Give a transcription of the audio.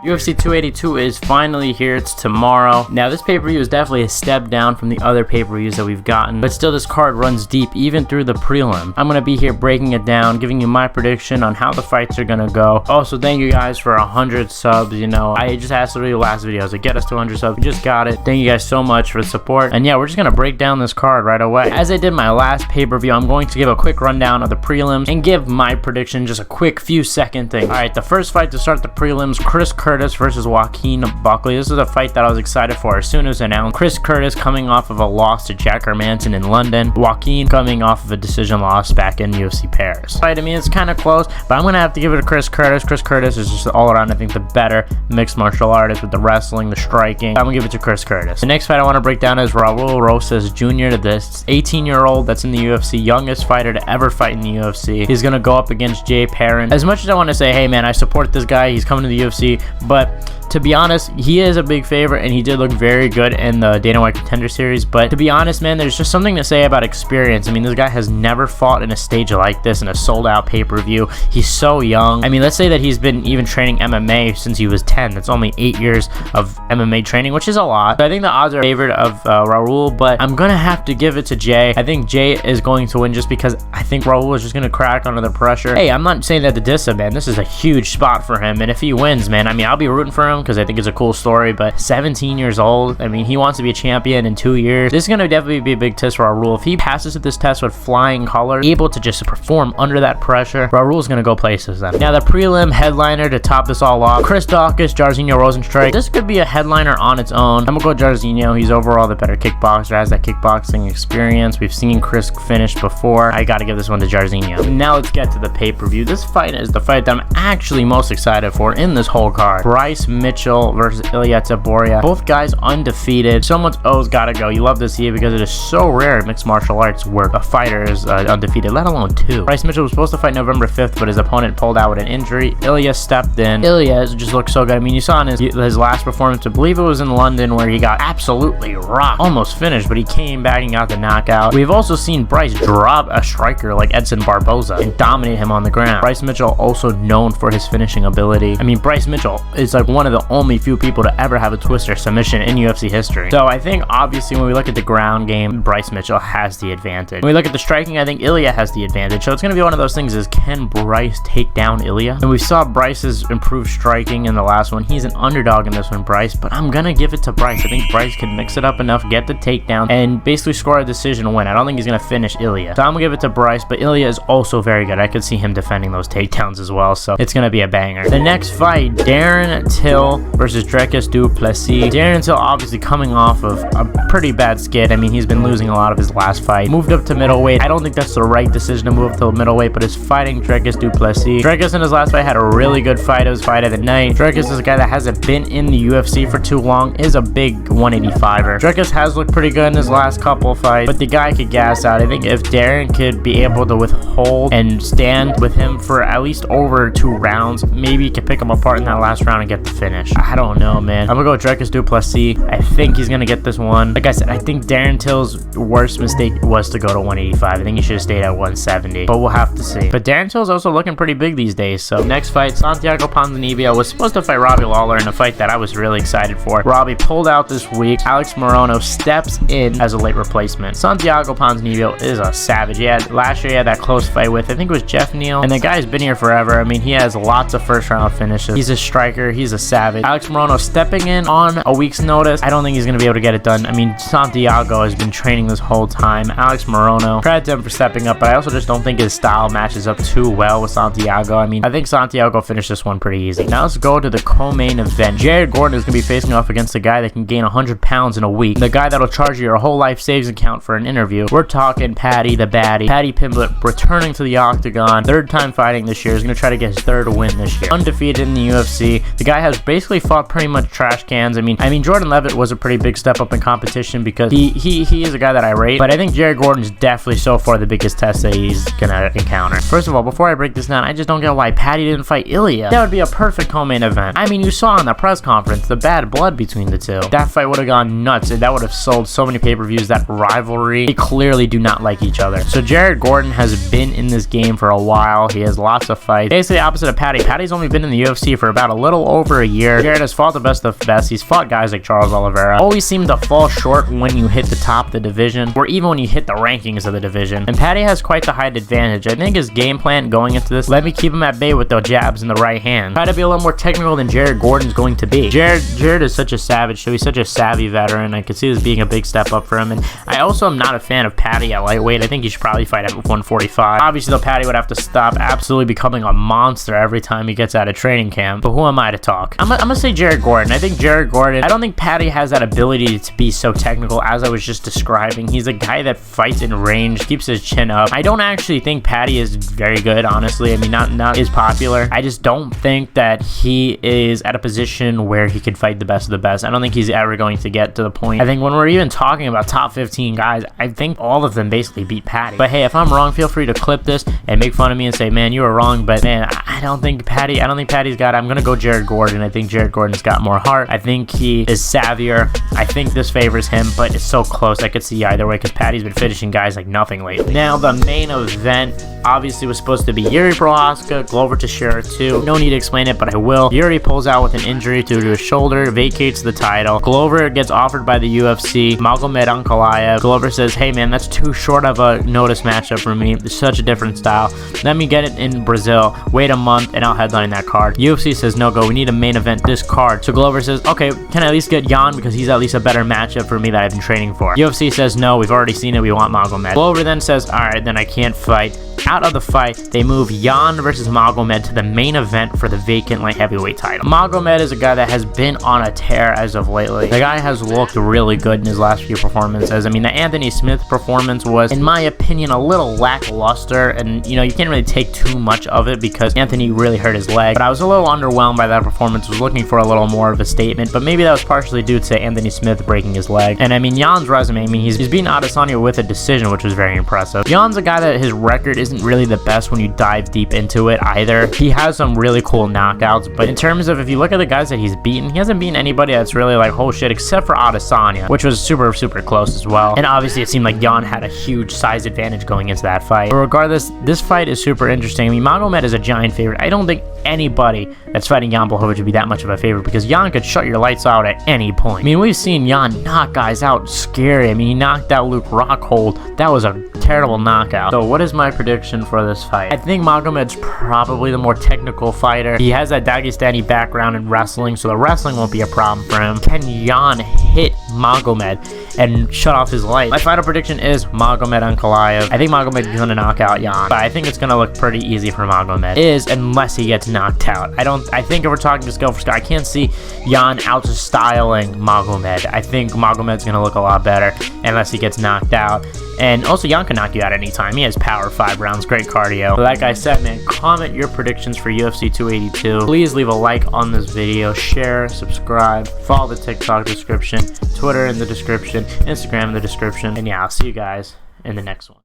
UFC 282 is finally here. It's tomorrow. Now, this pay-per-view is definitely a step down from the other pay-per-views that we've gotten, but still, this card runs deep, even through the prelim. I'm gonna be here breaking it down, giving you my prediction on how the fights are gonna go. Also, thank you guys for 100 subs. You know, I just asked the last video to get us to 100 subs. We just got it. Thank you guys so much for the support. And yeah, we're just gonna break down this card right away. As I did my last pay-per-view, I'm going to give a quick rundown of the prelims and give my prediction, just a quick few second thing. All right, the first fight to start the prelims: Chris Curtis versus Joaquin Buckley. This is a fight that I was excited for as soon as announced. Chris Curtis coming off of a loss to Jack Hermanson in London. Joaquin coming off of a decision loss back in UFC Paris. Fight, I mean, it's kind of close, but I'm gonna have to give it to Chris Curtis. Chris Curtis is just all around, I think, the better mixed martial artist with the wrestling, the striking. I'm gonna give it to Chris Curtis. The next fight I want to break down is Raul Rosas Jr. This 18-year-old that's in the UFC, youngest fighter to ever fight in the UFC. He's gonna go up against Jay Perrin. As much as I want to say, hey man, I support this guy, he's coming to the UFC, but to be honest, he is a big favorite, and he did look very good in the Dana White Contender Series. But to be honest, man, there's just something to say about experience. I mean, this guy has never fought in a stage like this, in a sold-out pay-per-view. He's so young. I mean, let's say that he's been even training MMA since he was 10. That's only 8 years of MMA training, which is a lot. So I think the odds are favored of Raul, but I'm going to have to give it to Jay. I think Jay is going to win just because I think Raul is just going to crack under the pressure. Hey, I'm not saying that to diss him, man. This is a huge spot for him, and if he wins, man, I mean, I'll be rooting for him because I think it's a cool story. But 17 years old, I mean, he wants to be a champion in 2 years. This is going to definitely be a big test for Raul. If he passes this test with flying colors, able to just perform under that pressure, Raul's going to go places then. Now, the prelim headliner to top this all off: Chris Daukaus, Jairzinho Rozenstruik. This could be a headliner on its own. I'm going to go Jairzinho. He's overall the better kickboxer, has that kickboxing experience. We've seen Chris finish before. I got to give this one to Jairzinho. Now, let's get to the pay-per-view. This fight is the fight that I'm actually most excited for in this whole card. Bryce Mitchell versus Ilia Topuria. Both guys undefeated. Someone's O's gotta go. You love to see it because it is so rare in mixed martial arts where a fighter is undefeated, let alone two. Bryce Mitchell was supposed to fight November 5th, but his opponent pulled out with an injury. Ilia stepped in. Ilia just looked so good. I mean, you saw in his last performance, I believe it was in London, where he got absolutely rocked. Almost finished, but he came back and got the knockout. We've also seen Bryce drop a striker like Edson Barboza and dominate him on the ground. Bryce Mitchell also known for his finishing ability. I mean, Bryce Mitchell is like one of the only few people to ever have a twister submission in UFC history. So I think obviously when we look at the ground game, Bryce Mitchell has the advantage. When we look at the striking, I think Ilia has the advantage. So it's going to be one of those things: is can Bryce take down Ilia? And we saw Bryce's improved striking in the last one. He's an underdog in this one, Bryce, but I'm going to give it to Bryce. I think Bryce can mix it up enough, get the takedown, and basically score a decision win. I don't think he's going to finish Ilia. So I'm going to give it to Bryce, but Ilia is also very good. I could see him defending those takedowns as well, so it's going to be a banger. The next fight, Darren Til versus Dricus du Plessis. Darren Til obviously coming off of a pretty bad skid. I mean, he's been losing a lot of his last fight. Moved up to middleweight. I don't think that's the right decision to move up to middleweight, but is fighting Dricus du Plessis. Dricus in his last fight had a really good fight. It was fight of the night. Dricus is a guy that hasn't been in the UFC for too long, is a big 185er. Dricus has looked pretty good in his last couple of fights, but the guy could gas out. I think if Darren could be able to withhold and stand with him for at least over 2 rounds, maybe he could pick him apart in that last round and get the finish. I don't know, man. I'm gonna go with Dricus du Plessis. I think he's gonna get this one. Like I said, I think Darren Till's worst mistake was to go to 185. I think he should have stayed at 170, but we'll have to see. But Darren Till's also looking pretty big these days. So next fight, Santiago Ponzinibbio was supposed to fight Robbie Lawler in a fight that I was really excited for. Robbie pulled out this week. Alex Morono steps in as a late replacement. Santiago Ponzinibbio is a savage. Last year he had that close fight with, I think it was Jeff Neal, and the guy's been here forever. I mean, he has lots of first round finishes. He's a striker. He's a savage. Alex Morono stepping in on a week's notice. I don't think he's going to be able to get it done. I mean, Santiago has been training this whole time. Alex Morono, credit to him for stepping up, but I also just don't think his style matches up too well with Santiago. I mean, I think Santiago finished this one pretty easy. Now let's go to the co-main event. Jared Gordon is going to be facing off against the guy that can gain 100 pounds in a week. The guy that'll charge you your whole life savings account for an interview. We're talking Paddy the Baddie. Paddy Pimblett returning to the octagon. Third time fighting this year. He's going to try to get his third win this year. Undefeated in the UFC. The guy has basically fought pretty much trash cans. I mean, Jordan Levitt was a pretty big step up in competition because he is a guy that I rate, but I think Jared Gordon's definitely so far the biggest test that he's gonna encounter. First of all, before I break this down, I just don't get why Paddy didn't fight Ilia. That would be a perfect co-main event. I mean, you saw in the press conference the bad blood between the two. That fight would have gone nuts, and that would have sold so many pay-per-views. That rivalry, they clearly do not like each other. So Jared Gordon has been in this game for a while. He has lots of fights. Basically opposite of Paddy. Paddy's only been in the UFC for about a little over a year. here. Jared has fought the best of the best. He's fought guys like Charles Oliveira. Always seem to fall short when you hit the top of the division, or even when you hit the rankings of the division. And Paddy has quite the height advantage. I think his game plan going into this, let me keep him at bay with the jabs in the right hand. Try to be a little more technical than Jared Gordon's going to be. Jared is such a savage, so he's such a savvy veteran. I could see this being a big step up for him. And I also am not a fan of Paddy at lightweight. I think he should probably fight at 145. Obviously, though, Paddy would have to stop absolutely becoming a monster every time he gets out of training camp. But who am I to talk? I'm gonna say Jared Gordon. I think Jared Gordon, I don't think Paddy has that ability to be so technical as I was just describing. He's a guy that fights in range, keeps his chin up. I don't actually think Paddy is very good, honestly. I mean, not as popular. I just don't think that he is at a position where he could fight the best of the best. I don't think he's ever going to get to the point. I think when we're even talking about top 15 guys, I think all of them basically beat Paddy. But hey, if I'm wrong, feel free to clip this and make fun of me and say, man, you were wrong. But man, I don't think Paddy's got it. I'm gonna go Jared Gordon. I think Jared Gordon's got more heart. I think he is savvier. I think this favors him, but it's so close. I could see either way because Paddy's been finishing guys like nothing lately. Now the main event obviously was supposed to be Yuri Prochazka, Glover Teixeira 2. No need to explain it, but I will. Yuri pulls out with an injury due to his shoulder, vacates the title. Glover gets offered by the UFC. Magomed Ankalaev. Glover says, hey man, that's too short of a notice matchup for me. It's such a different style. Let me get it in Brazil. Wait a month and I'll headline that card. UFC says, no go, we need a main event this card. So Glover says, okay, can I at least get Jan because he's at least a better matchup for me that I've been training for. UFC says, no, we've already seen it. We want Magomed. Glover then says, all right, then I can't fight. Out of the fight, they move Jan versus Magomed to the main event for the vacant light heavyweight title. Magomed is a guy that has been on a tear as of lately. The guy has looked really good in his last few performances. I mean, the Anthony Smith performance was, in my opinion, a little lackluster, and you know, you can't really take too much of it because Anthony really hurt his leg. But I was a little underwhelmed by that performance. Was looking for a little more of a statement, but maybe that was partially due to Anthony Smith breaking his leg. And I mean, Jan's resume, I mean, he's beaten Adesanya with a decision, which was very impressive. Jan's a guy that his record isn't really the best when you dive deep into it either. He has some really cool knockouts, but in terms of if you look at the guys that he's beaten, he hasn't beaten anybody that's really like, oh shit, except for Adesanya, which was super close as well. And obviously it seemed like Jan had a huge size advantage going into that fight. But regardless, this fight is super interesting. I mean, Magomed is a giant favorite. I don't think anybody that's fighting Jan Błachowicz would be that much of a favorite because Jan could shut your lights out at any point. I mean, we've seen Jan knock guys out scary. I mean, he knocked out Luke Rockhold. That was a terrible knockout. So what is my prediction for this fight? I think Magomed's probably the more technical fighter. He has that Dagestani background in wrestling, so the wrestling won't be a problem for him. Can Jan hit Magomed and shut off his light? My final prediction is Magomed Ankalaev. I think Magomed's gonna knock out Jan, but I think it's gonna look pretty easy for Magomed. Unless he gets knocked out. I think if we're talking skill for skill, I can't see Jan out-styling Magomed. I think Magomed's gonna look a lot better unless he gets knocked out. And also, Jan can knock you out anytime. He has power, 5 rounds, great cardio. But like I said, man, comment your predictions for UFC 282. Please leave a like on this video, share, subscribe, follow the TikTok description, Twitter in the description, Instagram in the description. And yeah, I'll see you guys in the next one.